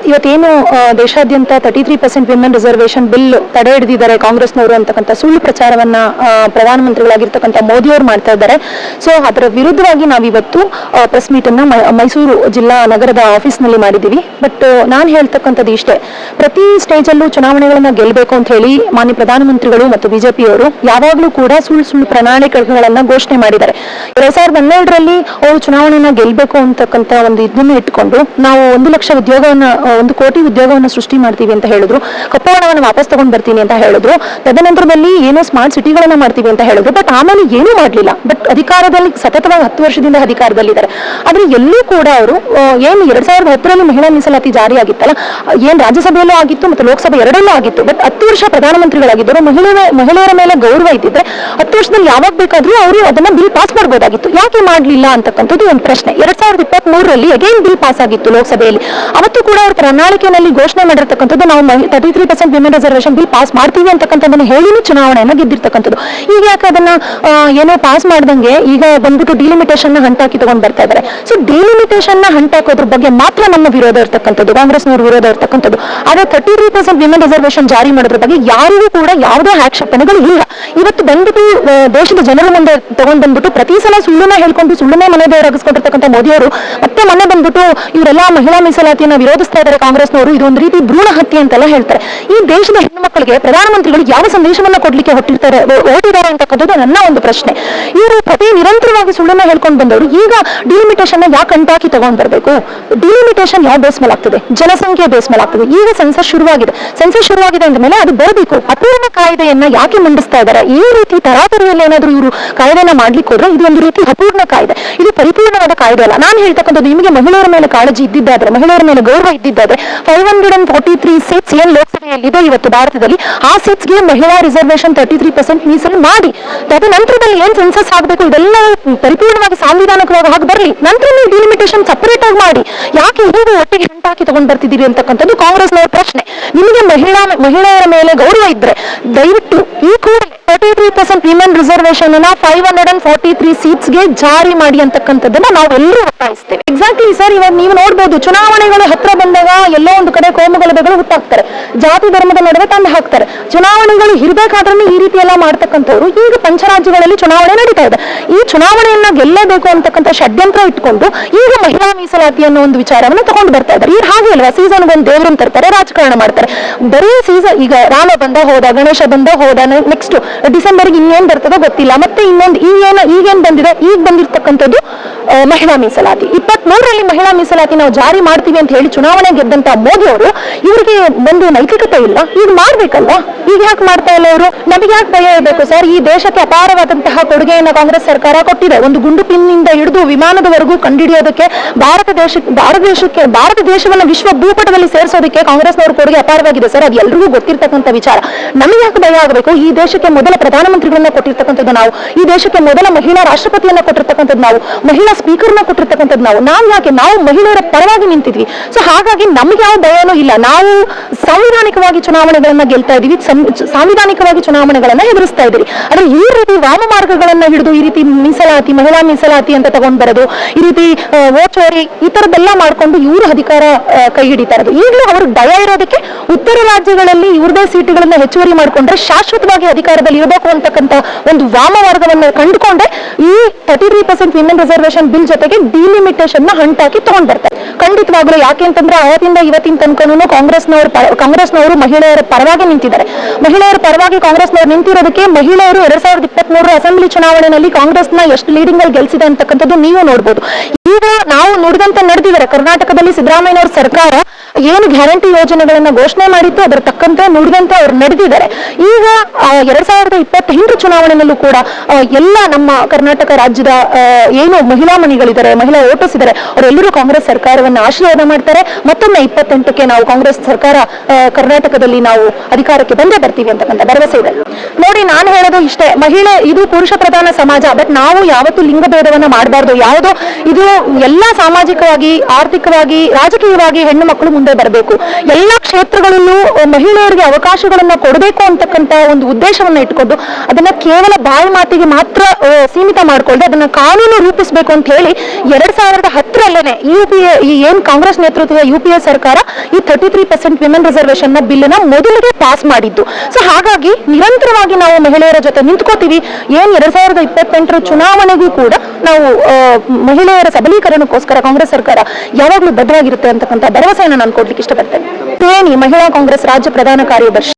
ಇವತ್ತೇನು ದೇಶಾದ್ಯಂತ 33% women reservation bill ತಡೆ ಹಿಡಿದಿದ್ದಾರೆ ಕಾಂಗ್ರೆಸ್ನವರು ಅಂತಕ್ಕಂಥ ಸುಳ್ಳು ಪ್ರಚಾರವನ್ನ ಪ್ರಧಾನಮಂತ್ರಿಗಳಾಗಿರ್ತಕ್ಕಂಥ ಮೋದಿ ಅವರು ಮಾಡ್ತಾ ಇದ್ದಾರೆ. ಸೊ ಅದರ ವಿರುದ್ಧವಾಗಿ ನಾವಿವತ್ತು ಪ್ರೆಸ್ ಮೀಟ್ ಅನ್ನ ಮೈಸೂರು ಜಿಲ್ಲಾ ನಗರದ ಆಫೀಸ್ ನಲ್ಲಿ ಮಾಡಿದ್ದೀವಿ. ಬಟ್ ನಾನು ಹೇಳ್ತಕ್ಕಂಥದ್ದು ಇಷ್ಟೇ, ಪ್ರತಿ ಸ್ಟೇಜ್ ಅಲ್ಲೂ ಚುನಾವಣೆಗಳನ್ನ ಗೆಲ್ಲಬೇಕು ಅಂತ ಹೇಳಿ ಮಾನ್ಯ ಪ್ರಧಾನಮಂತ್ರಿಗಳು ಮತ್ತು ಬಿಜೆಪಿಯವರು ಯಾವಾಗಲೂ ಕೂಡ ಸುಳ್ಳು ಪ್ರಣಾಳಿಕೆಗಳನ್ನ ಘೋಷಣೆ ಮಾಡಿದ್ದಾರೆ. 2012ರಲ್ಲಿ ಅವರು ಚುನಾವಣೆಯನ್ನ ಗೆಲ್ಲಬೇಕು ಅಂತಕ್ಕಂಥ ಒಂದು ಇದನ್ನು ಇಟ್ಕೊಂಡು ನಾವು 1 ಲಕ್ಷ ಉದ್ಯೋಗವನ್ನ 1 ಕೋಟಿ ಉದ್ಯೋಗವನ್ನು ಸೃಷ್ಟಿ ಮಾಡ್ತೀವಿ ಅಂತ ಹೇಳಿದ್ರು. ಕಪ್ಪು ಹಣವನ್ನು ವಾಪಸ್ ತಗೊಂಡ್ ಬರ್ತೀನಿ ಅಂತ ಹೇಳಿದ್ರು. ತದನಂತರದಲ್ಲಿ ಏನೋ ಸ್ಮಾರ್ಟ್ ಸಿಟಿಗಳನ್ನ ಮಾಡ್ತೀವಿ ಅಂತ ಹೇಳಿದ್ರು. ಬಟ್ ಆಮೇಲೆ ಏನೂ ಮಾಡ್ಲಿಲ್ಲ. ಬಟ್ ಅಧಿಕಾರದಲ್ಲಿ ಸತತವಾಗಿ 10 ವರ್ಷದಿಂದ ಅಧಿಕಾರದಲ್ಲಿದ್ದಾರೆ. ಆದ್ರೆ ಎಲ್ಲೂ ಕೂಡ ಅವರು ಏನು 2010ರಲ್ಲಿ ಮಹಿಳಾ ಮೀಸಲಾತಿ ಜಾರಿ ಆಗಿತ್ತಲ್ಲ, ಏನ್ ರಾಜ್ಯಸಭೆಯಲ್ಲೂ ಆಗಿತ್ತು ಮತ್ತು ಲೋಕಸಭೆ ಎರಡಲ್ಲೂ ಆಗಿತ್ತು. ಬಟ್ 10 ವರ್ಷ ಪ್ರಧಾನಮಂತ್ರಿಗಳಾಗಿದ್ದರು. ಮಹಿಳೆಯರ ಮೇಲೆ ಗೌರವ ಇದ್ದಿದ್ರೆ 10 ವರ್ಷದಲ್ಲಿ ಯಾವಾಗ ಬೇಕಾದ್ರೂ ಅವರು ಅದನ್ನ ಬಿಲ್ ಪಾಸ್ ಮಾಡಬಹುದಾಗಿತ್ತು. ಯಾಕೆ ಮಾಡ್ಲಿಲ್ಲ ಅಂತಕ್ಕಂಥದ್ದು ಒಂದು ಪ್ರಶ್ನೆ. 2023ರಲ್ಲಿ ಅಗೇನ್ ಬಿಲ್ ಪಾಸ್ ಆಗಿತ್ತು ಲೋಕಸಭೆಯಲ್ಲಿ. ಅವತ್ತು ಕೂಡ ಅವ್ರ ಪ್ರಣಾಳಿಕೆಯಲ್ಲಿ ಘೋಷಣೆ ಮಾಡಿರ್ತಕ್ಕಂಥದ್ದು ನಾವು 33% ವಿಮೆನ್ ರಿಸರ್ವೇಶನ್ ಬಿಲ್ ಪಾಸ್ ಮಾಡ್ತೀವಿ ಅಂತಕ್ಕಂಥದ್ದನ್ನ ಹೇಳಿನೂ ಚುನಾವಣೆಯನ್ನ ಗೆದ್ದಿರ್ತಕ್ಕಂಥದ್ದು. ಈಗ ಯಾಕೆ ಅದನ್ನ ಏನೋ ಪಾಸ್ ಮಾಡ್ದಂಗೆ ಈಗ ಬಂದ್ಬಿಟ್ಟು ಡಿಲಿಮಿಟೇಷನ್ ನ ಹಂಟಾಕಿ ತಗೊಂಡ್ ಬರ್ತಾ ಇದ್ದಾರೆ. ಸೊ ಡಿಲಿಮಿಟೇಷನ್ ನ ಹಂಟಾಕೋದ್ರ ಬಗ್ಗೆ ಮಾತ್ರ ನಮ್ಮ ವಿರೋಧ ಇರ್ತಕ್ಕಂಥದ್ದು, ಕಾಂಗ್ರೆಸ್ನವ್ರ ವಿರೋಧ ಇರ್ತಕ್ಕಂಥದ್ದು. ಆದ್ರೆ 33% ವಿಮೆನ್ ರಿಸರ್ವೇಶನ್ ಜಾರಿ ಮಾಡೋದ್ರ ಬಗ್ಗೆ ಯಾರಿಗೂ ಕೂಡ ಯಾವುದೇ ಆಕ್ಷೇಪಣೆಗಳು ಇಲ್ಲ. ಇವತ್ತು ಬಂದ್ಬಿಟ್ಟು ದೇಶದ ಜನರ ಮುಂದೆ ತಗೊಂಡ್ ಬಂದ್ಬಿಟ್ಟು ಪ್ರತಿ ಸಲ ಸುಳ್ಳನ್ನ ಹೇಳ್ಕೊಂಡು ಸುಳ್ಳನ್ನೇ ಮನೆ ದೇವರಾಗಿಸ್ಕೊಂಡಿರ್ತಕ್ಕಂಥ ಮೋದಿಯವರು ಮತ್ತೆ ಮನೆ ಬಂದ್ಬಿಟ್ಟು ಇವರೆಲ್ಲ ಮಹಿಳಾ ಮೀಸಲಾತಿಯನ್ನ ವಿರೋಧಿಸ್ತಾ ಇದ್ದಾರೆ ಕಾಂಗ್ರೆಸ್ನವರು, ಇದೊಂದು ರೀತಿ ಭ್ರೂಣ ಹತ್ಯೆ ಅಂತೆಲ್ಲ ಹೇಳ್ತಾರೆ. ಈ ದೇಶದ ಹೆಣ್ಣು ಮಕ್ಕಳಿಗೆ ಪ್ರಧಾನಮಂತ್ರಿಗಳು ಯಾವ ಸಂದೇಶವನ್ನ ಕೊಡ್ಲಿಕ್ಕೆ ಹೊರಟಿದ್ದಾರೆ ಅಂತಕ್ಕಂಥದ್ದು ನನ್ನ ಒಂದು ಪ್ರಶ್ನೆ. ಇವರು ನಿರಂತರವಾಗಿ ಸುಳ್ಳನ್ನ ಹೇಳ್ಕೊಂಡು ಬಂದವರು ಈಗ ಡಿಲಿಮಿಟೇಷನ್ ಯಾಕೆ ಅಂಟಾಕಿ ತಗೊಂಡ್ ಬರಬೇಕು? ಡಿಲಿಮಿಟೇಷನ್ ಯಾವ ಬೇಸ್ ಮೇಲೆ ಆಗ್ತದೆ? ಜನಸಂಖ್ಯೆ ಬೇಸ್ ಮೇಲೆ ಆಗ್ತದೆ. ಈಗ ಸೆನ್ಸಸ್ ಶುರುವಾಗಿದೆ ಅಂದ ಮೇಲೆ ಅದು ಬರಬೇಕು. ಅಪೂರ್ಣ ಕಾಯ್ದೆಯನ್ನ ಯಾಕೆ ಮಂಡಿಸ್ತಾ ಇದ್ದಾರೆ? ಈ ರೀತಿ ತರಾತರಿಯಲ್ಲಿ ಏನಾದ್ರೂ ಇವರು ಕಾಯ್ದೆನ ಮಾಡ್ಲಿಕ್ಕೆ ಹೋದ್ರೆ ಇದು ಒಂದು ರೀತಿ ಅಪೂರ್ಣ ಕಾಯ್ದೆ, ಇದು ಪರಿಪೂರ್ಣವಾದ ಕಾಯ್ದೆ ಅಲ್ಲ. ನಾನು ಹೇಳ್ತಕ್ಕಂಥದ್ದು, ನಿಮಗೆ ಮಹಿಳೆಯರ ಮೇಲೆ ಕಾಳಜಿ ಇದ್ದಿದ್ದಾದ್ರೆ, ಮಹಿಳೆಯರ ಮೇಲೆ ಗೌರವ ಇದ್ದಿದ್ದಾದ್ರೆ 543 ಸೀಟ್ಸ್ ಏನ್ ಲೋಕಸಭೆಯಲ್ಲಿದೆ ಇವತ್ತು ಭಾರತದಲ್ಲಿ, ಆ ಸೀಟ್ಸ್ಗೆ ಮಹಿಳಾ ರಿಸರ್ವೇಶನ್ 33% ಮೀಸಲು ಮಾಡಿ. ತದನಂತರದಲ್ಲಿ ಏನ್ ಸೆನ್ಸಸ್ ಆಗಬೇಕು ಇದೆಲ್ಲ ಪರಿಪೂರ್ಣವಾಗಿ ಸಾಂವಿಧಾನಿಕವಾಗಿ ಹಾಕಿ ಬರಲಿ. ನಂತರ ನೀವು ಡಿಲಿಮಿಟೇಷನ್ ಸಪರೇಟ್ ಆಗಿ ಮಾಡಿ. ಯಾಕೆ ಹೀಗೆ ಒಟ್ಟಿಗೆ ಹಂಟಾಕಿ ತಗೊಂಡ್ ಬರ್ತಿದ್ದೀರಿ ಅಂತಕ್ಕಂಥದ್ದು ಕಾಂಗ್ರೆಸ್ನವರ ಪ್ರಶ್ನೆ. ನಿಮಗೆ ಮಹಿಳೆಯರ ಮೇಲೆ ಗೌರವ ಇದ್ರೆ ದಯವಿಟ್ಟು ಈ ಕೂಡಲೇ 33% ವಿಮೆನ್ ರಿಸರ್ವೇಶನ್ ಅನ್ನ 543 ಸೀಟ್ಸ್ಗೆ ಜಾರಿ ಮಾಡಿ ಅಂತಕ್ಕಂಥದ್ದನ್ನ ನಾವೆಲ್ಲರೂ ಒತ್ತಾಯಿಸ್ತೇವೆ. ಎಕ್ಸಾಕ್ಟ್ಲಿ ಸರ್, ಇವಾಗ ನೀವು ನೋಡ್ಬೋದು, ಚುನಾವಣೆಗಳು ಹತ್ರ ಬಂದಾಗ ಎಲ್ಲೋ ಒಂದು ಕಡೆ ಕೋಮುಗಲಭೆಗಳು ಹುಟ್ಟಾಕ್ತಾರೆ, ಜಾತಿ ಧರ್ಮದ ನಡುವೆ ತಂದು ಹಾಕ್ತಾರೆ. ಚುನಾವಣೆಗಳು ಇರಬೇಕಾದ್ರೂ ಈ ರೀತಿ ಎಲ್ಲ ಮಾಡ್ತಕ್ಕಂಥವ್ರು ಈಗ ಪಂಚರಾಜ್ಯಗಳಲ್ಲಿ ಚುನಾವಣೆ ನಡೀತಾ ಇದೆ. ಈ ಚುನಾವಣೆಯನ್ನ ಗೆಲ್ಲಬೇಕು ಅಂತಕ್ಕಂಥ ಷಡ್ಯಂತ್ರ ಇಟ್ಕೊಂಡು ಈಗ ಮಹಿಳಾ ಮೀಸಲಾತಿ ಅನ್ನೋ ಒಂದು ವಿಚಾರವನ್ನು ತಗೊಂಡು ಬರ್ತಾ ಇದ್ದಾರೆ. ಈಗ ಹಾಗೆ ಅಲ್ವಾ, ಸೀಸನ್ ಒಂದು ದೇವ್ರನ್ನ ತರ್ತಾರೆ, ರಾಜಕಾರಣ ಮಾಡ್ತಾರೆ. ಬರೀ ಸೀಸನ್, ಈಗ ರಾಮ ಬಂದ ಹೋದ, ಗಣೇಶ ಬಂದ ಹೋದ, ನೆಕ್ಸ್ಟ್ ಡಿಸೆಂಬರ್ಗೆ ಇನ್ನೇನ್ ಬರ್ತದೋ ಗೊತ್ತಿಲ್ಲ. ಮತ್ತೆ ಇನ್ನೊಂದು ಈಗೇನ್ ಬಂದಿದೆ, ಈಗ ಬಂದಿರ್ತಕ್ಕಂಥದ್ದು ಮಹಿಳಾ ಮೀಸಲಾತಿ. 23ರಲ್ಲಿ ಮಹಿಳಾ ಮೀಸಲಾತಿ ನಾವು ಜಾರಿ ಮಾಡ್ತೀವಿ ಅಂತ ಹೇಳಿ ಚುನಾವಣೆ ಗೆದ್ದಂತ ಮೋದಿ ಅವರು, ಇವರಿಗೆ ಒಂದು ನೈತಿಕತೆ ಇಲ್ಲ. ಈಗ ಮಾಡ್ಬೇಕಲ್ವಾ? ಈಗ ಯಾಕೆ ಮಾಡ್ತಾ ಇಲ್ಲ ಅವರು? ನಮಗೆ ಯಾಕೆ ಭಯ ಇರಬೇಕು ಸರ್? ಈ ದೇಶಕ್ಕೆ ಅಪಾರವಾದಂತಹ ಕೊಡುಗೆಯನ್ನ ಕಾಂಗ್ರೆಸ್ ಸರ್ಕಾರ ಕೊಟ್ಟಿದೆ. ಒಂದು ಗುಂಡು ಪಿನ್ನಿಂದ ಹಿಡಿದು ವಿಮಾನದವರೆಗೂ ಕಂಡುಹಿಡಿಯೋದಕ್ಕೆ ಭಾರತ ದೇಶವನ್ನ ವಿಶ್ವ ಭೂಪಟದಲ್ಲಿ ಸೇರಿಸೋದಕ್ಕೆ ಕಾಂಗ್ರೆಸ್ನವರು ಕೊಡುಗೆ ಅಪಾರವಾಗಿದೆ ಸರ್. ಅದು ಎಲ್ರಿಗೂ ಗೊತ್ತಿರ್ತಕ್ಕಂಥ ವಿಚಾರ. ನಮಗೆ ಯಾಕೆ ಭಯ ಆಗಬೇಕು? ಈ ದೇಶಕ್ಕೆ ಮೊದಲ ಪ್ರಧಾನಮಂತ್ರಿಗಳನ್ನ ಕೊಟ್ಟಿರ್ತಕ್ಕಂಥದ್ದು ನಾವು, ಈ ದೇಶಕ್ಕೆ ಮೊದಲ ಮಹಿಳಾ ರಾಷ್ಟ್ರಪತಿಯನ್ನ ಕೊಟ್ಟಿರ್ತಕ್ಕಂಥದ್ದು ನಾವು, ಮಹಿಳಾ ಸ್ಪೀಕರ್ನ ಕೊಟ್ಟಿರ್ತಕ್ಕಂಥದ್ದು ನಾವು. ನಾವು ಮಹಿಳೆಯರ ಪರವಾಗಿ ನಿಂತಿದ್ವಿ. ಸೊ ಹಾಗಾಗಿ ನಮ್ಗೆ ಯಾವ ಭಯನೂ ಇಲ್ಲ. ನಾವು ಸಾಂವಿಧಾನಿಕವಾಗಿ ಚುನಾವಣೆಗಳನ್ನ ಗೆಲ್ತಾ ಇದೀವಿ, ಸಾಂವಿಧಾನಿಕವಾಗಿ ಚುನಾವಣೆಗಳನ್ನ ಎದುರಿಸ್ತಾ ಇದ್ದೀವಿ. ಆದ್ರೆ ಈ ರೀತಿ ವಾಮ ಮಾರ್ಗಗಳನ್ನ ಹಿಡಿದು ಈ ರೀತಿ ಮೀಸಲಾತಿ, ಮಹಿಳಾ ಮೀಸಲಾತಿ ಅಂತ ತಗೊಂಡ್ ಬರೋದು, ಈ ರೀತಿ ಓಚೋರಿ, ಈ ತರದ್ದೆಲ್ಲ ಮಾಡ್ಕೊಂಡು ಇವರು ಅಧಿಕಾರ ಕೈ ಹಿಡಿತಾ ಇರೋದು. ಈಗಲೂ ಅವ್ರಿಗೆ ಭಯ ಇರೋದಕ್ಕೆ ಉತ್ತರ ರಾಜ್ಯಗಳಲ್ಲಿ ಇವ್ರದೇ ಸೀಟುಗಳನ್ನ ಹೆಚ್ಚುವರಿ ಮಾಡ್ಕೊಂಡ್ರೆ ಶಾಶ್ವತವಾಗಿ ಅಧಿಕಾರದಲ್ಲಿ ಇರಬೇಕು ಅಂತಕ್ಕಂಥ ಒಂದು ವಾಮ ಮಾರ್ಗವನ್ನು ಕಂಡುಕೊಂಡೆ ಈ 33% ವಿಮೆನ್ ರಿಸರ್ವೇಶನ್ ಬಿಲ್ ಜೊತೆಗೆ ಡಿಲಿಮಿಟೇಷನ್ ನ ಹಂಟಾಕಿ ತಗೊಂಡ್ ಬರ್ತಾರೆ. ಖಂಡಿತವಾಗ್ಲೂ ಯಾಕೆ ಅಂತಂದ್ರೆ ಅವತ್ತಿಂದ ಇವತ್ತಿನ ತನಕನೂ ಕಾಂಗ್ರೆಸ್ನವರು ಮಹಿಳೆಯರ ಪರವಾಗಿ ನಿಂತಿದ್ದಾರೆ. ಮಹಿಳೆಯರ ಪರವಾಗಿ ಕಾಂಗ್ರೆಸ್ನವರು ನಿಂತಿರೋದಕ್ಕೆ ಮಹಿಳೆಯರು 2023 ಅಸೆಂಬ್ಲಿ ಚುನಾವಣೆಯಲ್ಲಿ ಕಾಂಗ್ರೆಸ್ನ ಎಷ್ಟು ಲೀಡಿಂಗ್ ಅಲ್ಲಿ ಗೆಲ್ಸಿದೆ ಅಂತಕ್ಕಂಥದ್ದು ನೀವು ನೋಡ್ಬೋದು. ಈಗ ನಾವು ನುಡಿದಂತೆ ನಡೆದಿದ್ದಾರೆ. ಕರ್ನಾಟಕದಲ್ಲಿ ಸಿದ್ದರಾಮಯ್ಯನವರ ಸರ್ಕಾರ ಏನು ಗ್ಯಾರಂಟಿ ಯೋಜನೆಗಳನ್ನ ಘೋಷಣೆ ಮಾಡಿತ್ತು ಅದರ ತಕ್ಕಂತೆ ನುಡಿದಂತೆ ಅವ್ರು ನಡೆದಿದ್ದಾರೆ. ಈಗ 2028 ಚುನಾವಣೆಯಲ್ಲೂ ಕೂಡ ಎಲ್ಲ ನಮ್ಮ ಕರ್ನಾಟಕ ರಾಜ್ಯದ ಏನು ಮಹಿಳಾ ಮಣಿಗಳಿದ್ದಾರೆ, ಮಹಿಳಾ ವೋಟರ್ಸ್ ಇದ್ದಾರೆ, ಅವರೆಲ್ಲರೂ ಕಾಂಗ್ರೆಸ್ ಸರ್ಕಾರವನ್ನು ಆಶೀರ್ವಾದ ಮಾಡ್ತಾರೆ. ಮತ್ತೊಮ್ಮೆ 28ಕ್ಕೆ ನಾವು ಕಾಂಗ್ರೆಸ್ ಸರ್ಕಾರ ಕರ್ನಾಟಕದಲ್ಲಿ ನಾವು ಅಧಿಕಾರಕ್ಕೆ ಬಂದೇ ಬರ್ತೀವಿ ಅಂತಕ್ಕಂಥ ಭರವಸೆ ಇದೆ. ನೋಡಿ, ನಾನು ಹೇಳೋದು ಇಷ್ಟೇ, ಮಹಿಳೆ ಇದು ಪುರುಷ ಪ್ರಧಾನ ಸಮಾಜ. ಬಟ್ ನಾವು ಯಾವತ್ತೂ ಲಿಂಗ ಭೇದವನ್ನ ಮಾಡಬಾರ್ದು. ಯಾವುದೋ ಇದು ಎಲ್ಲ ಸಾಮಾಜಿಕವಾಗಿ, ಆರ್ಥಿಕವಾಗಿ, ರಾಜಕೀಯವಾಗಿ ಹೆಣ್ಣು ಮಕ್ಕಳು ಮುಂದೆ ಮುಂದೆ ಬರಬೇಕು. ಎಲ್ಲ ಕ್ಷೇತ್ರಗಳಲ್ಲೂ ಮಹಿಳೆಯರಿಗೆ ಅವಕಾಶಗಳನ್ನ ಕೊಡಬೇಕು ಅಂತಕ್ಕಂತ ಒಂದು ಉದ್ದೇಶವನ್ನ ಇಟ್ಕೊಂಡು ಅದನ್ನ ಕೇವಲ ಬಾಯಿ ಮಾತಿಗೆ ಮಾತ್ರ ಸೀಮಿತ ಮಾಡ್ಕೊಳ್ಳದೆ ಅದನ್ನ ಕಾನೂನು ರೂಪಿಸಬೇಕು ಅಂತ ಹೇಳಿ 2010ರಲ್ಲೇನೆ ಈ ಏನ್ ಕಾಂಗ್ರೆಸ್ ನೇತೃತ್ವದ UPA ಸರ್ಕಾರ ಈ 33% ವಿಮೆನ್ ರಿಸರ್ವೇಶನ್ ನ ಬಿಲ್ ನ ಮೊದಲಿಗೆ ಪಾಸ್ ಮಾಡಿದ್ದು. ಸೊ ಹಾಗಾಗಿ ನಿರಂತರವಾಗಿ ನಾವು ಮಹಿಳೆಯರ ಜೊತೆ ನಿಂತ್ಕೋತೀವಿ. ಏನ್ 2028ರ ಚುನಾವಣೆಗೂ ಕೂಡ ನಾವು ಮಹಿಳೆಯರ ಸಬಲೀಕರಣಕ್ಕೋಸ್ಕರ ಕಾಂಗ್ರೆಸ್ ಸರ್ಕಾರ ಯಾವಾಗಲೂ ಬದ್ಧವಾಗಿರುತ್ತೆ ಅಂತಕ್ಕಂಥ ಭರವಸೆಯನ್ನು ನಾನು ಕೊಡ್ಲಿಕ್ಕೆ ಇಷ್ಟಪಡ್ತೇನೆ. ಮಹಿಳಾ ಕಾಂಗ್ರೆಸ್ ರಾಜ್ಯ ಪ್ರಧಾನ ಕಾರ್ಯದರ್ಶಿ.